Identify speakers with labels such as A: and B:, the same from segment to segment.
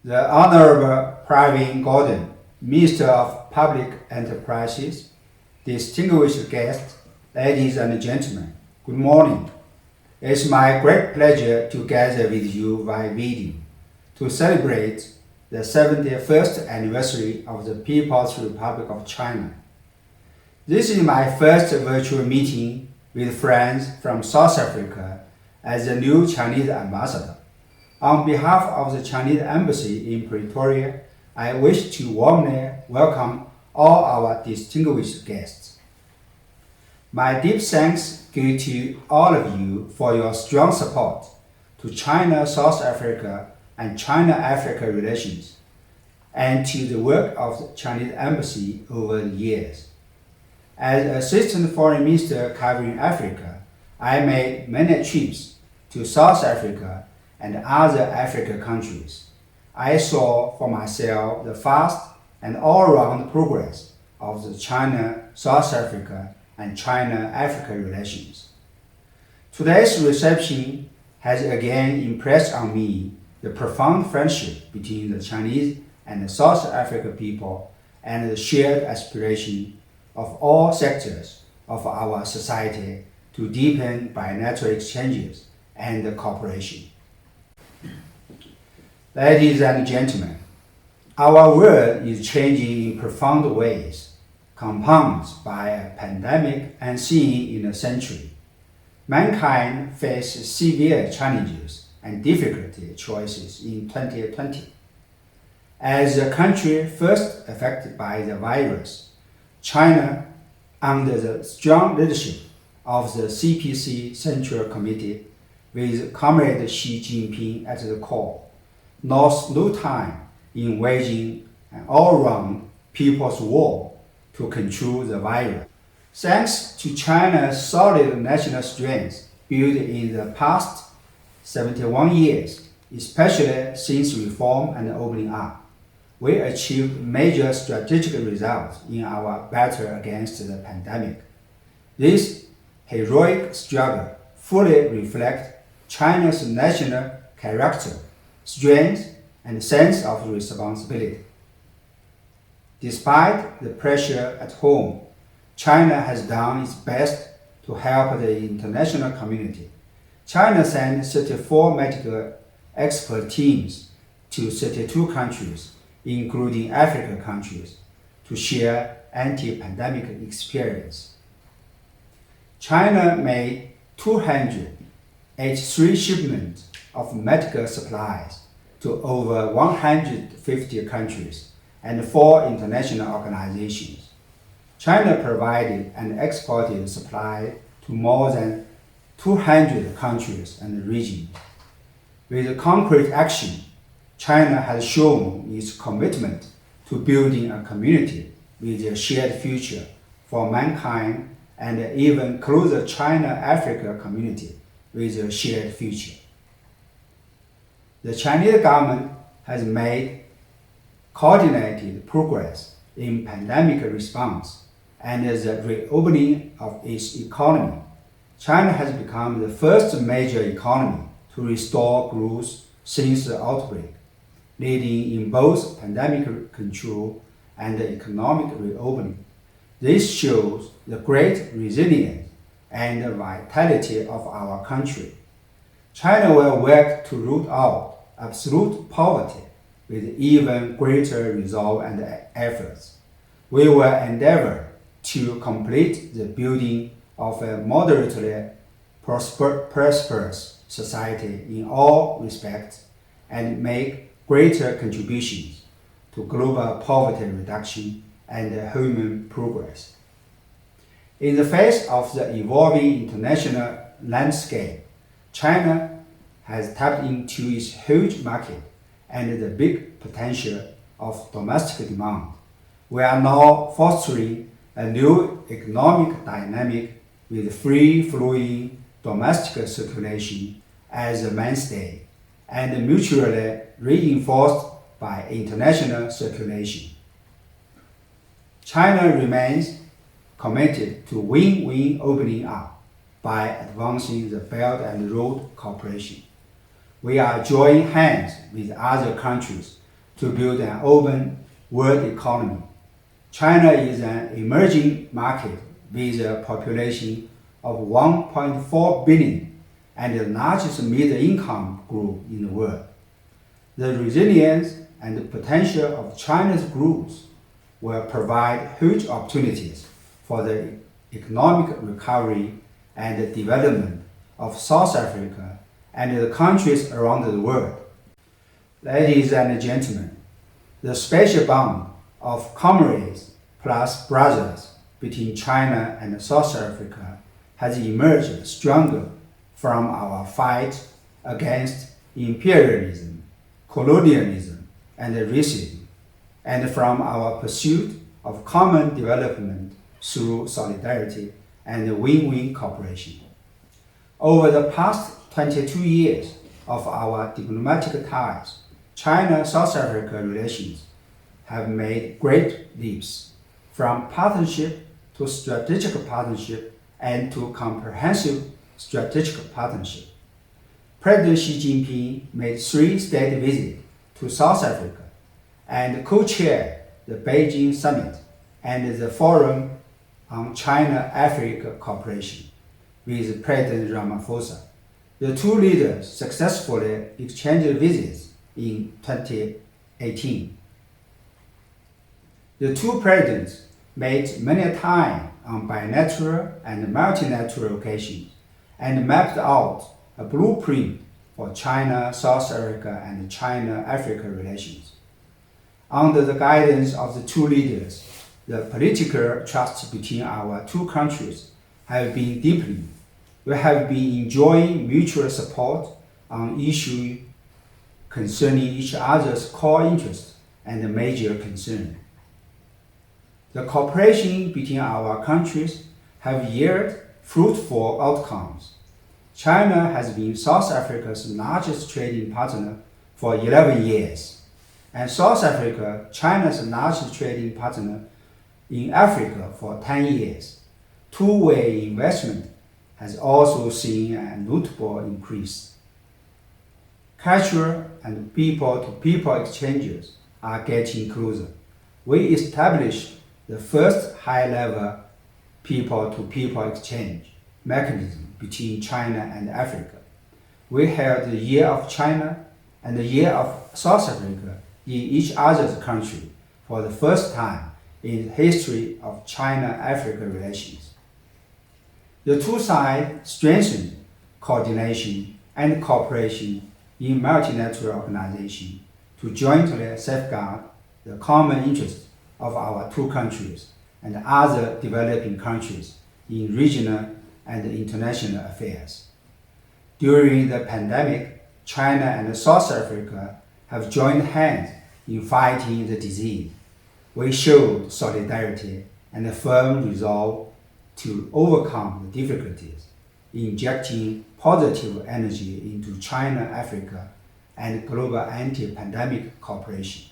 A: The Honorable Pravin Gordon, Minister of Public Enterprises, distinguished guests, ladies and gentlemen, good morning. It's my great pleasure to gather with you via video to celebrate the 71st anniversary of the People's Republic of China. This is my first virtual meeting with friends from South Africa as the new Chinese ambassador. On behalf of the Chinese Embassy in Pretoria, I wish to warmly welcome all our distinguished guests. My deep thanks go to all of you for your strong support to China-South Africa and China-Africa relations, and to the work of the Chinese Embassy over the years. As Assistant Foreign Minister covering Africa, I made many trips to South Africa and other African countries. I saw for myself the fast and all-round progress of the China-South Africa and China-Africa relations. Today's reception has again impressed on me the profound friendship between the Chinese and the South African people and the shared aspiration of all sectors of our society to deepen bilateral exchanges and cooperation. Ladies and gentlemen, our world is changing in profound ways, compounded by a pandemic unseen in a century. Mankind faces severe challenges and difficult choices in 2020. As a country first affected by the virus, China, under the strong leadership of the CPC Central Committee, with Comrade Xi Jinping at the core, lost no time in waging an all-round people's war to control the virus. Thanks to China's solid national strength built in the past 71 years, especially since reform and opening up, we achieved major strategic results in our battle against the pandemic. This heroic struggle fully reflects China's national character, strength, and sense of responsibility. Despite the pressure at home, China has done its best to help the international community. China sent 34 medical expert teams to 32 countries, including African countries, to share anti-pandemic experience. China made 283 shipments of medical supplies to over 150 countries and 4 international organizations. China provided and exported supply to more than 200 countries and regions. With concrete action, China has shown its commitment to building a community with a shared future for mankind and an even closer China-Africa community with a shared future. The Chinese government has made coordinated progress in pandemic response and the reopening of its economy. China has become the first major economy to restore growth since the outbreak, leading in both pandemic control and economic reopening. This shows the great resilience and vitality of our country. China will work to root out absolute poverty with even greater resolve and efforts. We will endeavor to complete the building of a moderately prosperous society in all respects and make greater contributions to global poverty reduction and human progress. In the face of the evolving international landscape, China has tapped into its huge market and the big potential of domestic demand. We are now fostering a new economic dynamic with free-flowing domestic circulation as a mainstay and mutually reinforced by international circulation. China remains committed to win-win opening up by advancing the Belt and Road Cooperation. We are joining hands with other countries to build an open world economy. China is an emerging market with a population of 1.4 billion and the largest middle-income group in the world. The resilience and the potential of China's growth will provide huge opportunities for the economic recovery and the development of South Africa and the countries around the world. Ladies and gentlemen, the special bond of comrades plus brothers between China and South Africa has emerged stronger from our fight against imperialism, colonialism, and racism, and from our pursuit of common development through solidarity and win-win cooperation. Over the past 22 years of our diplomatic ties, China-South Africa relations have made great leaps from partnership to strategic partnership and to comprehensive strategic partnership. President Xi Jinping made 3 state visits to South Africa and co-chaired the Beijing Summit and the Forum on China-Africa Cooperation with President Ramaphosa. The two leaders successfully exchanged visits in 2018. The two presidents met many times on bilateral and multilateral occasions and mapped out a blueprint for China-South Africa and China-Africa relations. Under the guidance of the two leaders, the political trust between our two countries have been deepening. We have been enjoying mutual support on issues concerning each other's core interests and major concerns. The cooperation between our countries have yielded fruitful outcomes. China has been South Africa's largest trading partner for 11 years, and South Africa, China's largest trading partner in Africa for 10 years. Two-way investment has also seen a notable increase. Cultural and people-to-people exchanges are getting closer. We established the first high-level people-to-people exchange mechanism between China and Africa. We held the Year of China and the Year of South Africa in each other's country for the first time in the history of China-Africa relations. The two sides strengthened coordination and cooperation in multilateral organizations to jointly safeguard the common interests of our two countries and other developing countries in regional and international affairs. During the pandemic, China and South Africa have joined hands in fighting the disease. We showed solidarity and a firm resolve to overcome the difficulties, injecting positive energy into China-Africa and global anti-pandemic cooperation.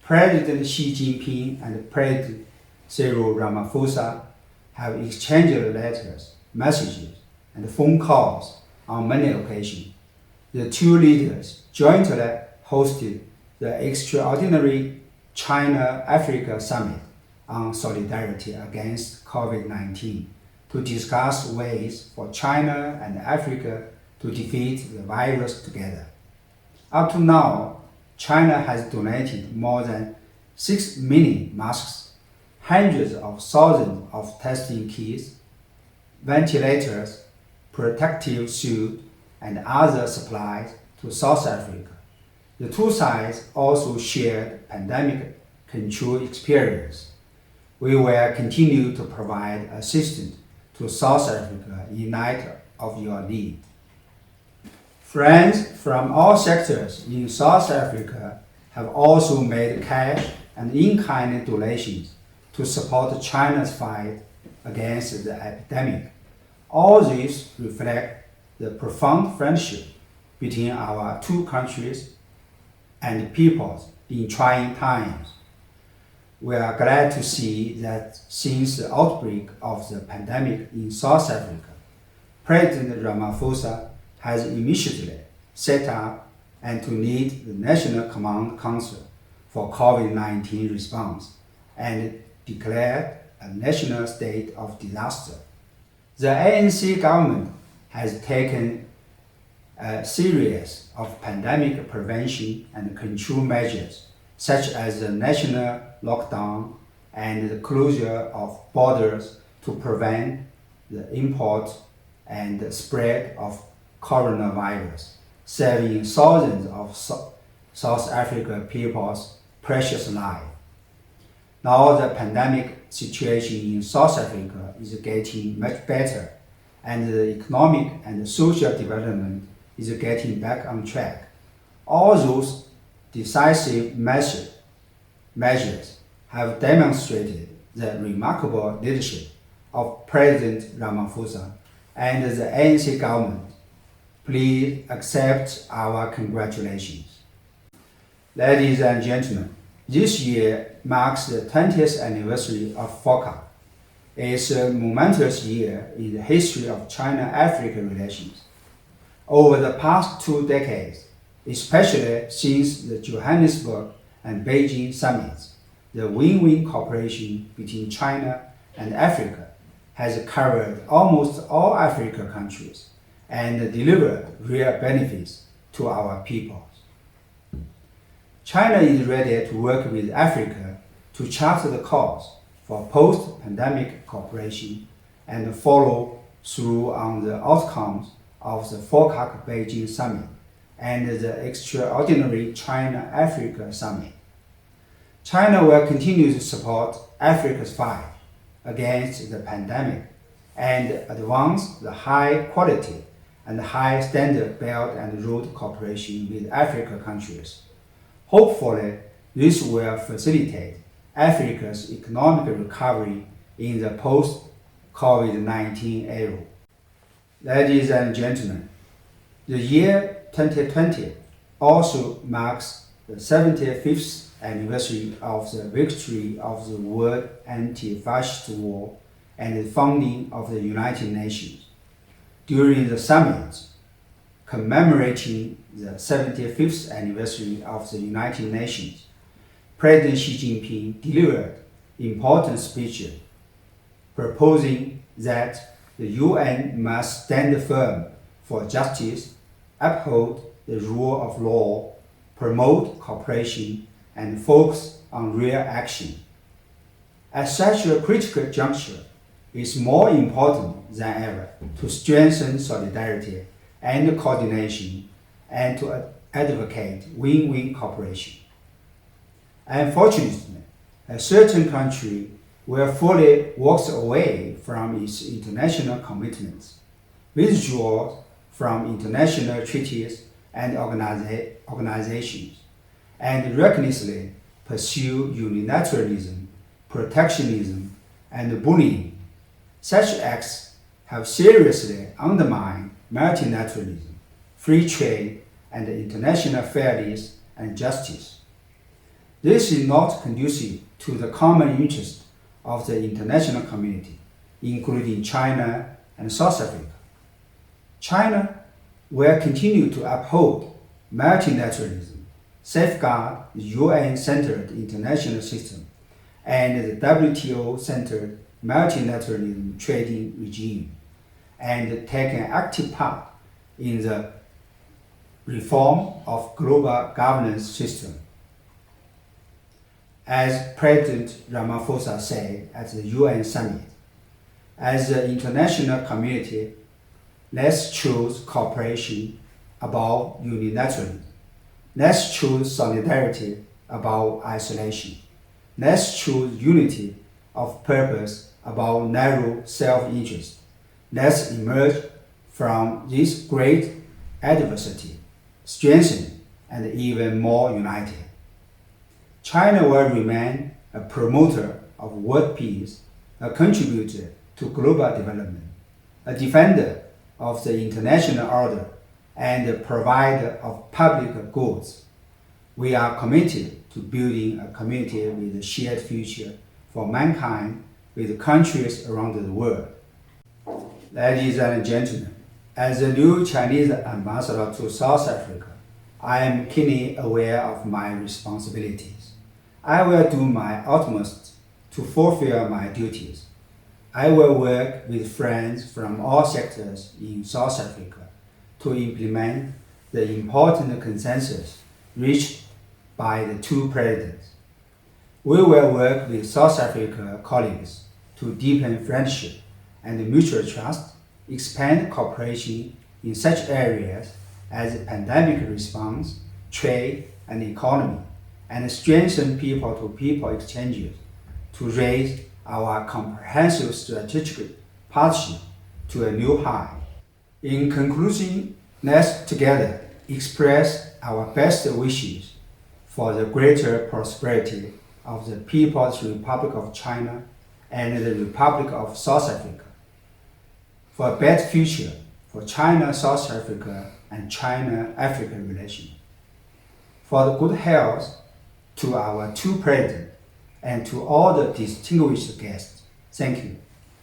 A: President Xi Jinping and President Cyril Ramaphosa have exchanged letters, messages, and phone calls on many occasions. The two leaders jointly hosted the extraordinary China-Africa Summit on solidarity against COVID-19 to discuss ways for China and Africa to defeat the virus together. Up to now, China has donated more than 6 million masks, hundreds of thousands of testing kits, ventilators, protective suits, and other supplies to South Africa. The two sides also shared pandemic control experience. We will continue to provide assistance to South Africa in light of your need. Friends from all sectors in South Africa have also made cash and in-kind donations to support China's fight against the epidemic. All these reflect the profound friendship between our two countries and peoples in trying times. We are glad to see that since the outbreak of the pandemic in South Africa, President Ramaphosa has immediately set up and to lead the National Command Council for COVID-19 response and declared a national state of disaster. The ANC government has taken a series of pandemic prevention and control measures, such as the national lockdown and the closure of borders to prevent the import and the spread of coronavirus, saving thousands of South African people's precious lives. Now the pandemic situation in South Africa is getting much better, and the economic and social development is getting back on track. All those decisive measures have demonstrated the remarkable leadership of President Ramaphosa and the ANC government. Please accept our congratulations. Ladies and gentlemen, this year marks the 20th anniversary of FOCAC. It's a momentous year in the history of China-Africa relations. Over the past 2 decades, especially since the Johannesburg and Beijing summits, the win-win cooperation between China and Africa has covered almost all African countries and delivered real benefits to our peoples. China is ready to work with Africa to chart the course for post-pandemic cooperation and follow through on the outcomes of the FOCAC Beijing Summit and the extraordinary China-Africa Summit. China will continue to support Africa's fight against the pandemic and advance the high quality and high standard Belt and Road cooperation with African countries. Hopefully, this will facilitate Africa's economic recovery in the post-COVID-19 era. Ladies and gentlemen, the year 2020 also marks the 75th anniversary of the victory of the World Anti-Fascist War and the founding of the United Nations. During the summit commemorating the 75th anniversary of the United Nations, President Xi Jinping delivered important speeches proposing that the UN must stand firm for justice, uphold the rule of law, promote cooperation, and focus on real action. At such a critical juncture, it's more important than ever to strengthen solidarity and coordination and to advocate win-win cooperation. Unfortunately, a certain country will fully walk away from its international commitments, withdraw from international treaties and organizations, and recklessly pursue unilateralism, protectionism, and bullying. Such acts have seriously undermined multilateralism, free trade, and international fairness and justice. This is not conducive to the common interest of the international community, including China and South Africa. China will continue to uphold multilateralism, safeguard the UN-centered international system, and the WTO-centered multilateralism trading regime, and take an active part in the reform of global governance system. As President Ramaphosa said at the UN summit, as the international community, let's choose cooperation above unilateralism. Let's choose solidarity above isolation. Let's choose unity of purpose above narrow self-interest. Let's emerge from this great adversity, strengthened and even more united. China will remain a promoter of world peace, a contributor to global development, a defender of the international order, and a provider of public goods. We are committed to building a community with a shared future for mankind with countries around the world. Ladies and gentlemen, as the new Chinese ambassador to South Africa, I am keenly aware of my responsibilities. I will do my utmost to fulfill my duties. I will work with friends from all sectors in South Africa to implement the important consensus reached by the two presidents. We will work with South Africa colleagues to deepen friendship and mutual trust, expand cooperation in such areas as pandemic response, trade, and economy, and strengthen people-to-people exchanges to raise our comprehensive strategic partnership to a new high. In conclusion, let's together express our best wishes for the greater prosperity of the People's Republic of China and the Republic of South Africa, for a better future for China-South Africa and China-Africa relations, for the good health to our two presidents and to all the distinguished guests. Thank you.